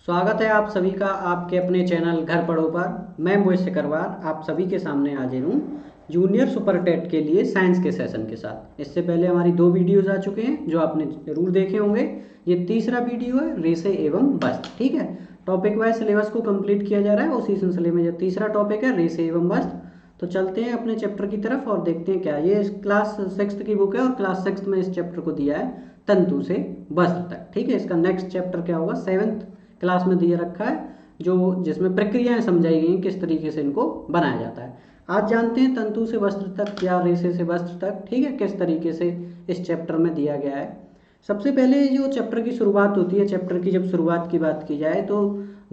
स्वागत है आप सभी का आपके अपने चैनल घर पढ़ो पर। मैं मोहित सिकरवार आप सभी के सामने हाजिर हूँ जूनियर सुपर टेट के लिए साइंस के सेशन के साथ। इससे पहले हमारी 2 वीडियोज़ आ चुके हैं जो आपने ज़रूर देखे होंगे। ये तीसरा वीडियो है रेसे एवं वस्त्र। ठीक है, टॉपिक वाइज सिलेबस को कंप्लीट किया जा रहा है। उसी सिलसिले में जो तीसरा टॉपिक है रेसे एवं वस्त्र। तो चलते हैं अपने चैप्टर की तरफ और देखते हैं क्या ये क्लास 6 की बुक है और क्लास 6 में इस चैप्टर को दिया है तंतु से वस्त्र तक। ठीक है, इसका नेक्स्ट चैप्टर क्या होगा 7th क्लास में दिया रखा है जो जिसमें प्रक्रियाएं समझाई गई किस तरीके से इनको बनाया जाता है। आज जानते हैं तंतु से वस्त्र तक या रेशे से वस्त्र तक। ठीक है, किस तरीके से इस चैप्टर में दिया गया है। सबसे पहले जो चैप्टर की शुरुआत होती है, चैप्टर की जब शुरुआत की बात की जाए तो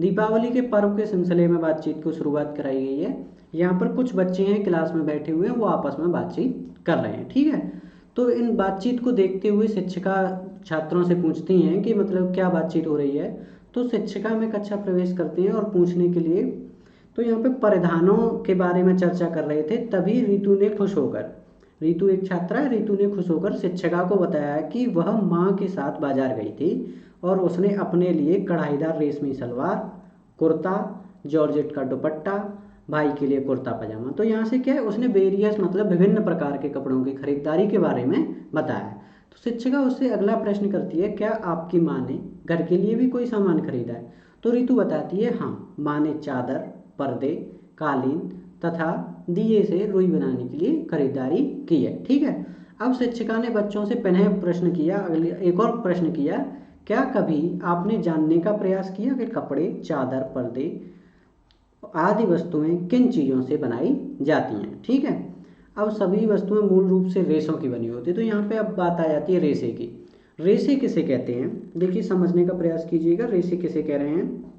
दीपावली के पर्व के सिलसिले में बातचीत को शुरुआत कराई गई है। यहाँ पर कुछ बच्चे हैं क्लास में बैठे हुए हैं, वो आपस में बातचीत कर रहे हैं। ठीक है, तो इन बातचीत को देखते हुए शिक्षिका छात्रों से पूछती हैं कि मतलब क्या बातचीत हो रही है। तो शिक्षिका में कक्षा प्रवेश करती हैं और पूछने के लिए तो यहाँ पे परिधानों के बारे में चर्चा कर रहे थे। तभी रितु ने खुश होकर, रितु एक छात्रा है, रितु ने खुश होकर शिक्षिका को बताया कि वह माँ के साथ बाजार गई थी और उसने अपने लिए कढ़ाईदार रेशमी सलवार, कुर्ता, जॉर्जेट का दुपट्टा, भाई के लिए कुर्ता पजामा। तो यहाँ से क्या है, उसने वेरियस मतलब विभिन्न प्रकार के कपड़ों की खरीदारी के बारे में बताया। तो शिक्षिका उससे अगला प्रश्न करती है, क्या आपकी माँ ने घर के लिए भी कोई सामान खरीदा है? तो रितु बताती है, हाँ, माँ ने चादर, पर्दे, कालीन तथा दिए से रुई बनाने के लिए खरीदारी की है। ठीक है, अब शिक्षिका ने बच्चों से पुनः प्रश्न किया, अगले एक और प्रश्न किया, क्या कभी आपने जानने का प्रयास किया कि कपड़े, चादर, पर्दे आदि वस्तुएं किन चीज़ों से बनाई जाती हैं? ठीक है, अब सभी वस्तुएं मूल रूप से रेशों की बनी होती है। तो यहाँ पे अब बात आ जाती है रेशे की। रेशे किसे कहते हैं, देखिए समझने का प्रयास कीजिएगा। रेशे किसे कह रहे हैं?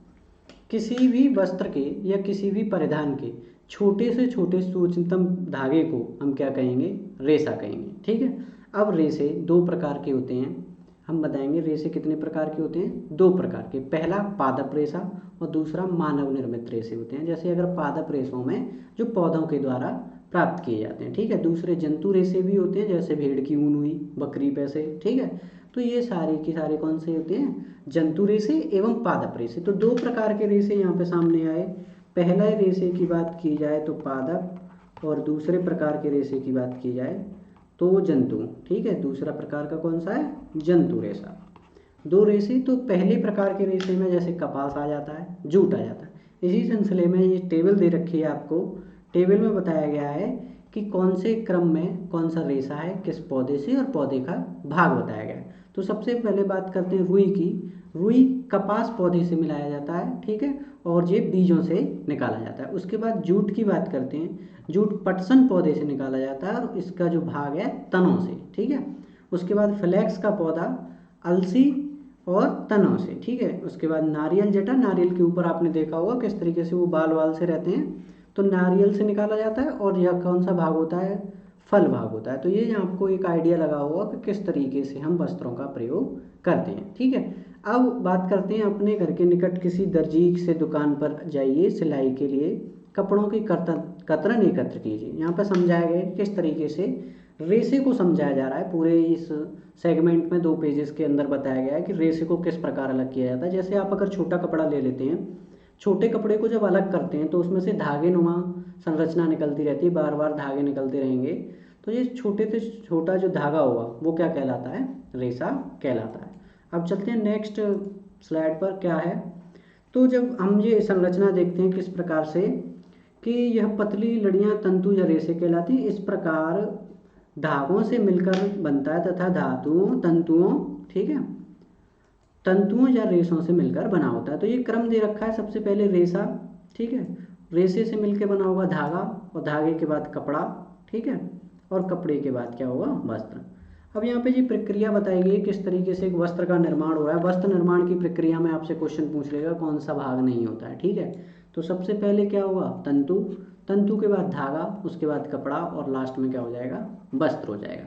किसी भी वस्त्र के या किसी भी परिधान के छोटे से छोटे सूक्ष्मतम धागे को हम क्या कहेंगे? रेशा कहेंगे। ठीक है, अब रेशे 2 प्रकार के होते हैं। हम बताएंगे रेशे कितने प्रकार के होते हैं। 2 प्रकार के, पहला पादप रेशा और दूसरा मानव निर्मित रेशे होते हैं। जैसे अगर पादप रेशों में जो पौधों के द्वारा प्राप्त किए जाते हैं। ठीक है, दूसरे जंतु रेशे भी होते हैं, जैसे भेड़ की ऊन हुई, बकरी पैसे। ठीक है, तो ये सारे के सारे कौन से होते हैं? जंतु रेशे एवं पादप रेशे। तो 2 प्रकार के रेशे यहाँ पे सामने आए। पहला रेशे की बात की जाए तो पादप और दूसरे प्रकार के रेशे की बात की जाए तो जंतु। ठीक है, दूसरा प्रकार का कौन सा है? जंतु रेशा। 2 रेशे, तो पहले प्रकार के रेशे में जैसे कपास आ जाता है, जूट आ जाता है। इसी सिलसिले में ये टेबल दे रखी है आपको। टेबल में बताया गया है कि कौन से क्रम में कौन सा रेशा है, किस पौधे से, और पौधे का भाग बताया गया है। तो सबसे पहले बात करते हैं रुई की। रुई कपास पौधे से मिलाया जाता है। ठीक है, और ये बीजों से निकाला जाता है। उसके बाद जूट की बात करते हैं। जूट पटसन पौधे से निकाला जाता है और इसका जो भाग है तनों से। ठीक है, उसके बाद फ्लैक्स का पौधा अलसी और तनों से। ठीक है, उसके बाद नारियल जटा, नारियल के ऊपर आपने देखा होगा किस तरीके से वो बाल वाल से रहते हैं, तो नारियल से निकाला जाता है। और यह कौन सा भाग होता है? फल भाग होता है। तो ये आपको एक आइडिया लगा होगा कि किस तरीके से हम वस्त्रों का प्रयोग करते हैं। ठीक है, अब बात करते हैं अपने घर के निकट किसी दर्जी से दुकान पर जाइए, सिलाई के लिए कपड़ों की कतरन एकत्र कीजिए। यहाँ पर समझाया गया किस तरीके से रेशे को समझाया जा रहा है। पूरे इस सेगमेंट में 2 पेजेस के अंदर बताया गया है कि रेशे को किस प्रकार अलग किया जाता है। जैसे आप अगर छोटा कपड़ा ले लेते हैं, छोटे कपड़े को जब अलग करते हैं तो उसमें से धागे नुमा संरचना निकलती रहती है, बार बार धागे निकलते रहेंगे। तो ये छोटे से छोटा जो धागा होगा वो क्या कहलाता है? रेशा कहलाता है। अब चलते हैं नेक्स्ट स्लाइड पर, क्या है। तो जब हम ये संरचना देखते हैं किस प्रकार से कि यह पतली लड़ियां तंतु या रेशे कहलाती हैं। इस प्रकार धागों से मिलकर बनता है तथा धातुओं तंतुओं, ठीक है, तंतुओं या रेशों से मिलकर बना होता है। तो ये क्रम दे रखा है। सबसे पहले रेशा, ठीक है, रेशे से मिलकर बना होगा धागा, और धागे के बाद कपड़ा, ठीक है, और कपड़े के बाद क्या होगा? वस्त्र। अब यहाँ पे जी प्रक्रिया बताई गई किस तरीके से एक वस्त्र का निर्माण हो रहा है। वस्त्र निर्माण की प्रक्रिया में आपसे क्वेश्चन पूछ लेगा कौन सा भाग नहीं होता है। ठीक है, तो सबसे पहले क्या होगा? तंतु, तंतु के बाद धागा, उसके बाद कपड़ा, और लास्ट में क्या हो जाएगा? वस्त्र हो जाएगा।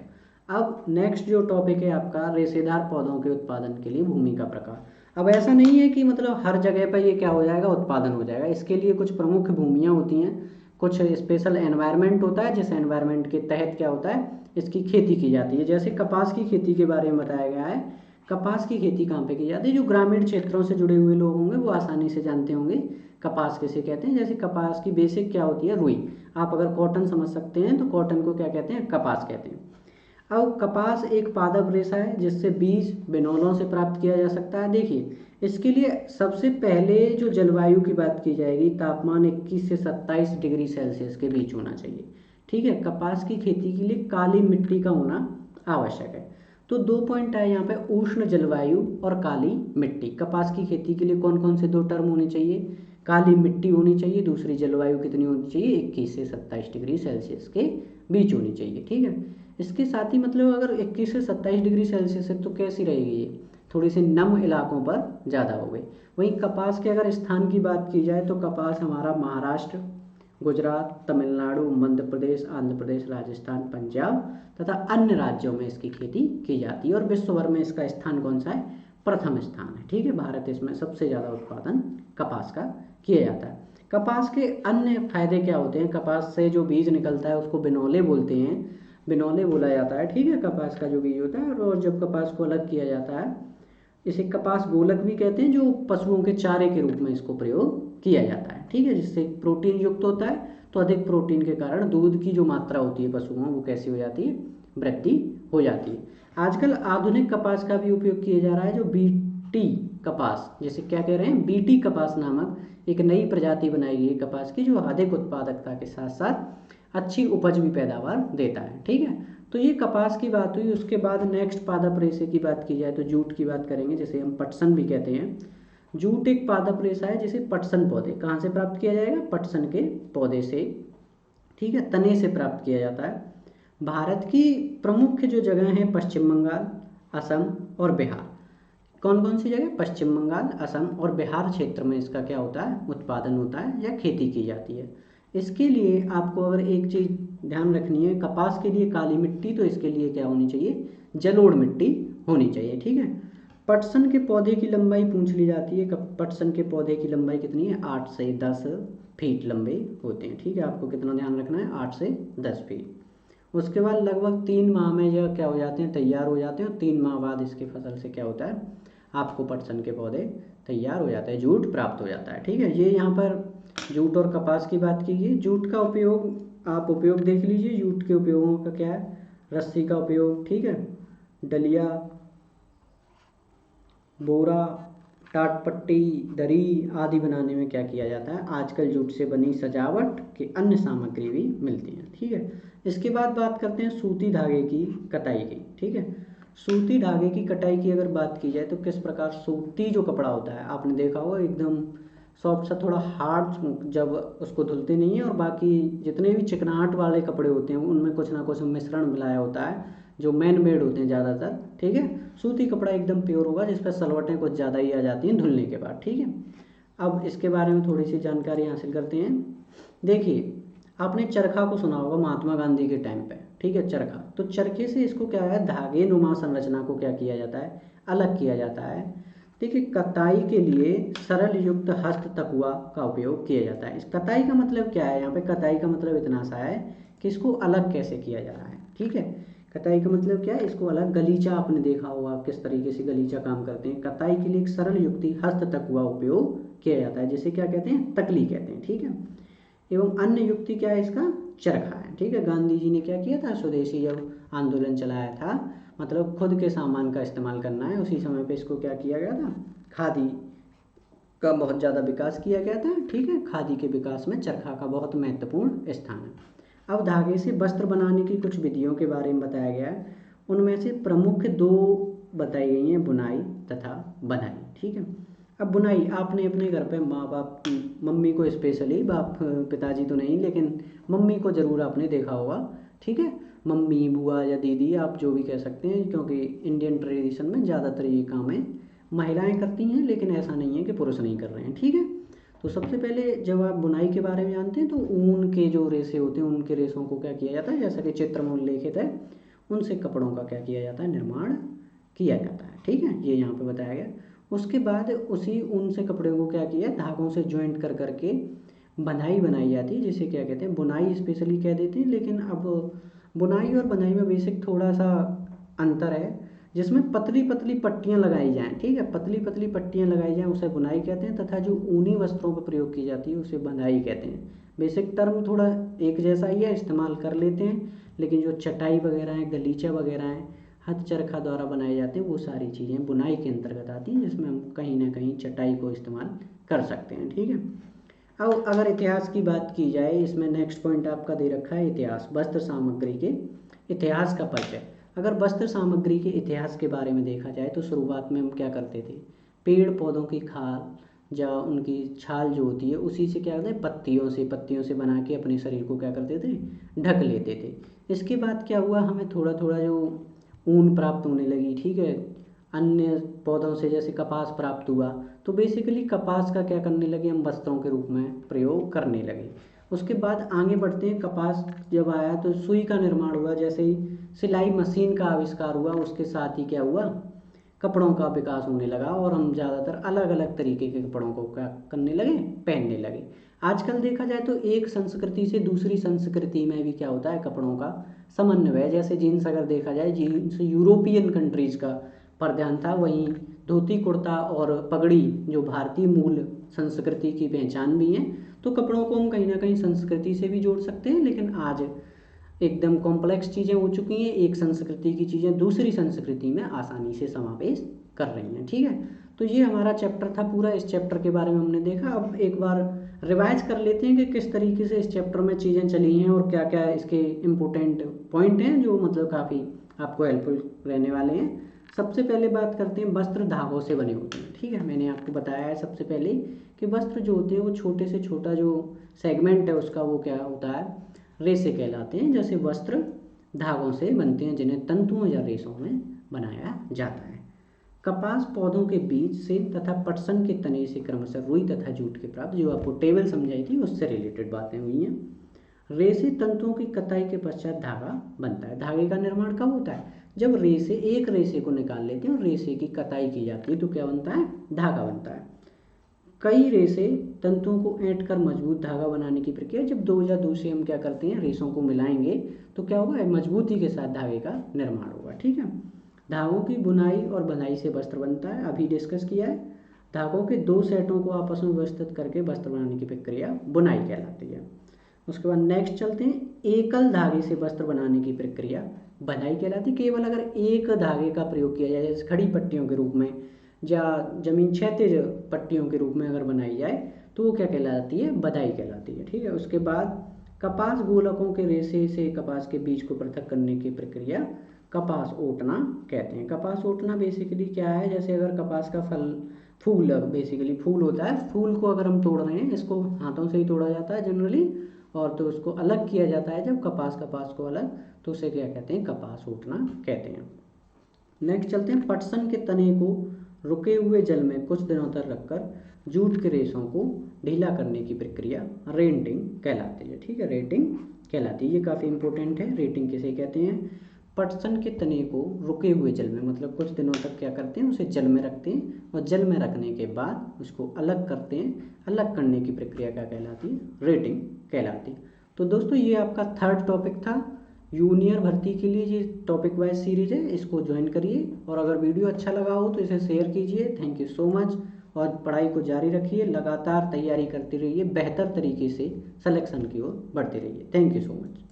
अब नेक्स्ट जो टॉपिक है आपका रेशेदार पौधों के उत्पादन के लिए भूमि का प्रकार। अब ऐसा नहीं है कि मतलब हर जगह पर ये क्या हो जाएगा? उत्पादन हो जाएगा। इसके लिए कुछ प्रमुख भूमियाँ होती हैं, कुछ स्पेशल एनवायरनमेंट होता है, जिस एनवायरनमेंट के तहत क्या होता है? इसकी खेती की जाती है। जैसे कपास की खेती के बारे में बताया गया है। कपास की खेती कहाँ पे की जाती है? जो ग्रामीण क्षेत्रों से जुड़े हुए लोग होंगे वो आसानी से जानते होंगे कपास किसे कहते हैं। जैसे कपास की बेसिक क्या होती है? रुई। आप अगर कॉटन समझ सकते हैं तो कॉटन को क्या कहते हैं? कपास कहते हैं। अब कपास एक पादप रेशा है जिससे बीज बिनौलों से प्राप्त किया जा सकता है। देखिए, इसके लिए सबसे पहले जो जलवायु की बात की जाएगी, तापमान 21 से 27 डिग्री सेल्सियस के बीच होना चाहिए। ठीक है, कपास की खेती के लिए काली मिट्टी का होना आवश्यक है। तो 2 पॉइंट है यहाँ पे, उष्ण जलवायु और काली मिट्टी। कपास की खेती के लिए कौन कौन से 2 टर्म होने चाहिए? काली मिट्टी होनी चाहिए, दूसरी जलवायु कितनी होनी चाहिए? 21 से 27 डिग्री सेल्सियस के बीच होनी चाहिए। ठीक है, इसके साथ ही मतलब अगर 21 से 27 डिग्री सेल्सियस है तो कैसी रहेगी ये? थोड़ी सी नम इलाकों पर ज़्यादा हो गई। वहीं कपास के अगर स्थान की बात की जाए तो कपास हमारा महाराष्ट्र, गुजरात, तमिलनाडु, मध्य प्रदेश, आंध्र प्रदेश, राजस्थान, पंजाब तथा अन्य राज्यों में इसकी खेती की जाती है। और विश्व भर में इसका स्थान कौन सा है? प्रथम स्थान है। ठीक है, भारत इसमें सबसे ज़्यादा उत्पादन कपास का किया जाता है। कपास के अन्य फायदे क्या होते हैं? कपास से जो बीज निकलता है उसको बिनौले बोलते हैं, बिनौले बोला जाता है। ठीक है, कपास का जो बीज होता है, और जब कपास को अलग किया जाता है इसे कपास गोलक भी कहते हैं, जो पशुओं के चारे के रूप में इसको प्रयोग किया जाता है। ठीक है, जिससे प्रोटीन युक्त होता है, तो अधिक प्रोटीन के कारण दूध की जो मात्रा होती है पशुओं वो कैसी हो जाती है? वृद्धि हो जाती है। आजकल आधुनिक कपास का भी उपयोग किया जा रहा है, जो बीटी कपास, जैसे क्या कह रहे हैं, बीटी कपास नामक एक नई प्रजाति बनाई गई है कपास की, जो अधिक उत्पादकता के साथ साथ अच्छी उपज भी पैदावार देता है। ठीक है, तो ये कपास की बात हुई। उसके बाद नेक्स्ट पादप रेशे की बात की जाए तो जूट की बात करेंगे, जिसे हम पटसन भी कहते हैं। जूट एक पादप रेशा है जिसे पटसन पौधे, कहाँ से प्राप्त किया जाएगा? पटसन के पौधे से। ठीक है, तने से प्राप्त किया जाता है। भारत की प्रमुख जो जगह हैं पश्चिम बंगाल, असम और बिहार। कौन कौन सी जगह? पश्चिम बंगाल, असम और बिहार क्षेत्र में इसका क्या होता है? उत्पादन होता है या खेती की जाती है। इसके लिए आपको अगर एक चीज़ ध्यान रखनी है, कपास के लिए काली मिट्टी, तो इसके लिए क्या होनी चाहिए? जलोढ़ मिट्टी होनी चाहिए। ठीक है, पटसन के पौधे की लंबाई पूछ ली जाती है। पटसन के पौधे की लंबाई कितनी है? 8 से 10 फीट लंबे होते हैं। ठीक है, आपको कितना ध्यान रखना है? 8 से 10 फीट। उसके बाद लगभग 3 माह में यह क्या हो जाते हैं? तैयार हो जाते हैं। और 3 माह बाद इसकी फसल से क्या होता है? आपको पटसन के पौधे तैयार हो जाते हैं, जूट प्राप्त हो जाता है। ठीक है, ये यहाँ पर जूट और कपास की बात की गई। जूट का उपयोग आप उपयोग देख लीजिए। जूट के उपयोगों का क्या है? रस्सी का उपयोग, ठीक है, डलिया, बोरा, टाटपट्टी, दरी आदि बनाने में क्या किया जाता है? आजकल जूट से बनी सजावट की अन्य सामग्री भी मिलती है। ठीक है, इसके बाद बात करते हैं सूती धागे की कटाई की। ठीक है, सूती धागे की कटाई की अगर बात की जाए तो किस प्रकार सूती जो कपड़ा होता है, आपने देखा होगा एकदम सॉफ्ट सा, थोड़ा हार्ड, जब उसको धुलते नहीं है, और बाकी जितने भी चिकनाहट वाले कपड़े होते हैं उनमें कुछ ना कुछ मिश्रण मिलाया होता है, जो मैन मेड होते हैं ज़्यादातर। ठीक है, सूती कपड़ा एकदम प्योर होगा, जिस पर सलवटें कुछ ज़्यादा ही आ जाती हैं धुलने के बाद। ठीक है, अब इसके बारे में थोड़ी सी जानकारी हासिल करते हैं। देखिए, आपने चरखा को सुना होगा महात्मा गांधी के टाइम पे। ठीक है, चरखा, तो चरखे से इसको क्या है? धागे नुमा संरचना को क्या किया जाता है? अलग किया जाता है। देखिए, कताई के लिए सरल युक्त हस्त तकुआ का उपयोग किया जाता है। इस कताई का मतलब क्या है? यहाँ पे कताई का मतलब इतना सा है कि इसको अलग कैसे किया जा रहा है। ठीक है, कताई का मतलब क्या है? इसको अलग, गलीचा आपने देखा होगा किस तरीके से गलीचा काम करते हैं। कताई के लिए एक सरल युक्ति हस्त तकुआ उपयोग किया जाता है, जिसे क्या कहते हैं? तकली कहते हैं। ठीक है, एवं अन्य युक्ति क्या है इसका? चरखा है। ठीक है, गांधी जी ने क्या किया था? स्वदेशी जब आंदोलन चलाया था, मतलब खुद के सामान का इस्तेमाल करना है, उसी समय पे इसको क्या किया गया था? खादी का बहुत ज़्यादा विकास किया गया था। ठीक है, खादी के विकास में चरखा का बहुत महत्वपूर्ण स्थान है। अब धागे से वस्त्र बनाने की कुछ विधियों के बारे में बताया गया है। उनमें से प्रमुख 2 बताई गई हैं, बुनाई तथा बनाई। ठीक है, अब बुनाई आपने अपने घर पे माँ बाप, मम्मी को स्पेशली, बाप पिताजी तो नहीं, लेकिन मम्मी को ज़रूर आपने देखा होगा। ठीक है, मम्मी, बुआ या दीदी, आप जो भी कह सकते हैं, क्योंकि इंडियन ट्रेडिशन में ज़्यादातर ये काम है महिलाएं करती हैं, लेकिन ऐसा नहीं है कि पुरुष नहीं कर रहे हैं। ठीक है, तो सबसे पहले जब आप बुनाई के बारे में जानते हैं तो ऊन के जो रेशे होते हैं, उनके रेशों को क्या किया जाता है? जैसा कि चित्र में उल्लेखित है, उनसे कपड़ों का क्या किया जाता है? निर्माण किया जाता है। ठीक है, ये यहाँ पे बताया गया। उसके बाद उसी ऊन से कपड़े को क्या किया? धागों से ज्वाइंट कर करके बनाई बनाई जाती है, जिसे क्या कहते हैं? बुनाई स्पेशली कह देते हैं। लेकिन अब बुनाई और बनाई में बेसिक थोड़ा सा अंतर है। जिसमें पतली पतली पट्टियाँ लगाई जाएँ, ठीक है, पतली पतली पट्टियाँ लगाई जाएँ उसे बुनाई कहते हैं, तथा जो ऊनी वस्त्रों पर प्रयोग की जाती है उसे बंधाई कहते हैं। बेसिक टर्म थोड़ा एक जैसा ही है, इस्तेमाल कर लेते हैं, लेकिन जो चटाई वगैरह हैं, गलीचा वगैरह हैं, हाथ चरखा द्वारा बनाए जाते हैं, वो सारी चीज़ें बुनाई के अंतर्गत आती हैं, जिसमें हम कहीं ना कहीं चटाई को इस्तेमाल कर सकते हैं, ठीक है। अब अगर इतिहास की बात की जाए, इसमें नेक्स्ट पॉइंट आपका दे रखा है इतिहास, वस्त्र सामग्री के इतिहास का परिचय। अगर वस्त्र सामग्री के इतिहास के बारे में देखा जाए तो शुरुआत में हम क्या करते थे, पेड़ पौधों की खाल या उनकी छाल जो होती है उसी से क्या करते हैं, पत्तियों से बना के अपने शरीर को क्या करते थे, ढक लेते थे। इसके बाद क्या हुआ, हमें थोड़ा थोड़ा जो ऊन प्राप्त होने लगी, ठीक है, अन्य पौधों से जैसे कपास प्राप्त हुआ, तो बेसिकली कपास का क्या करने लगे हम, वस्त्रों के रूप में प्रयोग करने लगे। उसके बाद आगे बढ़ते हैं, कपास जब आया तो सुई का निर्माण हुआ, जैसे ही सिलाई मशीन का आविष्कार हुआ उसके साथ ही क्या हुआ, कपड़ों का विकास होने लगा और हम ज़्यादातर अलग अलग तरीके के कपड़ों को क्या करने लगे, पहनने लगे। आजकल देखा जाए तो एक संस्कृति से दूसरी संस्कृति में भी क्या होता है, कपड़ों का समन्वय। जैसे जीन्स अगर देखा जाए, जीन्स यूरोपियन कंट्रीज़ का परिधान था, वहीं धोती कुर्ता और पगड़ी जो भारतीय मूल संस्कृति की पहचान भी है। तो कपड़ों को हम कहीं ना कहीं संस्कृति से भी जोड़ सकते हैं, लेकिन आज एकदम कॉम्प्लेक्स चीज़ें हो चुकी हैं, एक संस्कृति की चीज़ें दूसरी संस्कृति में आसानी से समावेश कर रही हैं, ठीक है। तो ये हमारा चैप्टर था पूरा, इस चैप्टर के बारे में हमने देखा। अब एक बार रिवाइज कर लेते हैं कि किस तरीके से इस चैप्टर में चीज़ें चली हैं और क्या क्या इसके इम्पोर्टेंट पॉइंट हैं जो मतलब काफ़ी आपको हेल्पफुल रहने वाले हैं। सबसे पहले बात करते हैं, वस्त्र धागों से बने होते हैं, ठीक है। मैंने आपको बताया है सबसे पहले कि वस्त्र जो होते हैं वो छोटे से छोटा जो सेगमेंट है उसका वो क्या होता है, रेशे कहलाते हैं। जैसे वस्त्र धागों से बनते हैं जिन्हें तंतुओं या रेशों में बनाया जाता है। कपास पौधों के बीज से तथा पटसन के तने से क्रमशः रुई तथा जूट के प्राप्त, जो आपको टेबल समझाई थी उससे रिलेटेड बातें हुई हैं। रेशे तंतुओं की कताई के पश्चात धागा बनता है। धागे का निर्माण कब होता है, जब रेशे एक रेशे को निकाल लेते हैं और रेशे की कताई की जाती है तो क्या बनता है, धागा बनता है। कई रेशे तंतुओं को ऐंठ कर मजबूत धागा बनाने की प्रक्रिया, जब दो या दो से हम क्या करते हैं, रेशों को मिलाएंगे तो क्या होगा, मजबूती के साथ धागे का निर्माण होगा, ठीक है। धागों की बुनाई और बंधाई से वस्त्र बनता है, अभी डिस्कस किया है। धागों के दो सेटों को आपस में व्यवस्थित करके वस्त्र बनाने की प्रक्रिया बुनाई कहलाती है। उसके बाद नेक्स्ट चलते हैं, एकल धागे से वस्त्र बनाने की प्रक्रिया बंधाई कहलाती है। केवल अगर एक धागे का प्रयोग किया जाए, जैसे खड़ी पट्टियों के रूप में या जमीन क्षैतिज पट्टियों के रूप में अगर बनाई जाए तो वो क्या कहलाती है, बधाई कहलाती है, ठीक है। उसके बाद कपास गोलकों के रेशे से कपास के बीज को पृथक करने की प्रक्रिया कपास ओटना कहते हैं। कपास ओटना बेसिकली क्या है, जैसे अगर कपास का फूल बेसिकली फूल होता है, फूल को अगर हम तोड़ रहे हैं, इसको हाथों से ही तोड़ा जाता है जनरली, और तो उसको अलग किया जाता है जब कपास को अलग, तो उसे क्या कहते हैं, कपास ओटना कहते हैं। नेक्स्ट चलते हैं, पटसन के तने को रुके हुए जल में कुछ दिनों तक रखकर जूट के रेशों को ढीला करने की प्रक्रिया रेंटिंग कहलाती है, ठीक है, रेटिंग कहलाती है। ये काफ़ी इंपॉर्टेंट है, रेटिंग किसे कहते हैं, पटसन के तने को रुके हुए जल में, मतलब कुछ दिनों तक क्या करते हैं, उसे जल में रखते हैं और जल में रखने के बाद उसको अलग करते हैं। अलग करने की प्रक्रिया क्या कहलाती है, रेटिंग कहलाती है। तो दोस्तों ये आपका थर्ड टॉपिक था। जूनियर भर्ती के लिए ये टॉपिक वाइज सीरीज है, इसको ज्वाइन करिए और अगर वीडियो अच्छा लगा हो तो इसे शेयर कीजिए। थैंक यू सो मच, और पढ़ाई को जारी रखिए, लगातार तैयारी करते रहिए, बेहतर तरीके से सिलेक्शन की ओर बढ़ते रहिए। Thank you so much.